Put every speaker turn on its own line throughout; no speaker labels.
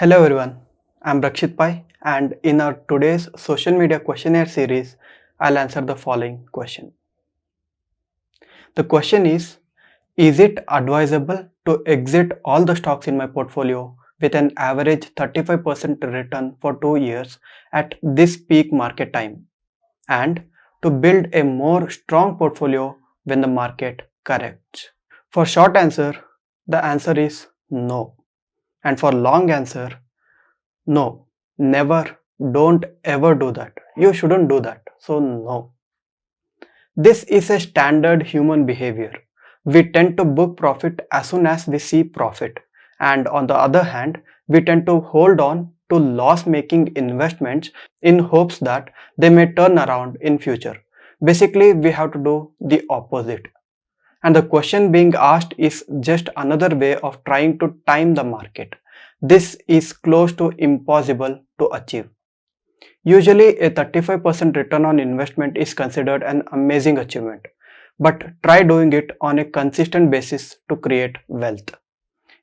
Hello everyone, I'm Rakshith Pai and in our today's social media questionnaire series, I'll answer the following question. The question is it advisable to exit all the stocks in my portfolio with an average 35% return for 2 years at this peak market time and to build a more strong portfolio when the market corrects? For short answer, the answer is no. And for long answer, no, never, don't ever do that. You shouldn't do that. So, no. This is a standard human behavior. We tend to book profit as soon as we see profit. And on the other hand, we tend to hold on to loss-making investments in hopes that they may turn around in future. Basically, we have to do the opposite. And the question being asked is just another way of trying to time the market. This is close to impossible to achieve. Usually a 35% return on investment is considered an amazing achievement, but try doing it on a consistent basis to create wealth.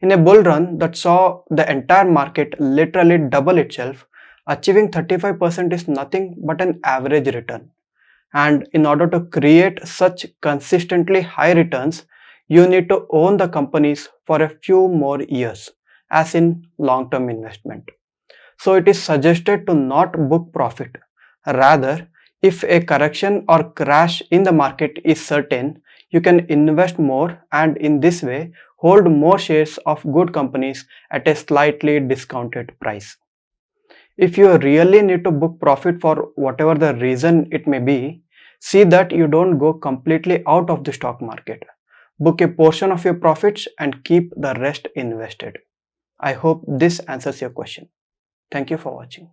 In a bull run that saw the entire market literally double itself, achieving 35% is nothing but an average return. And in order to create such consistently high returns, you need to own the companies for a few more years, as in long-term investment. So it is suggested to not book profit. Rather, if a correction or crash in the market is certain, you can invest more and in this way hold more shares of good companies at a slightly discounted price. If you really need to book profit for whatever the reason it may be, see that you don't go completely out of the stock market. Book a portion of your profits and keep the rest invested. I hope this answers your question. Thank you for watching.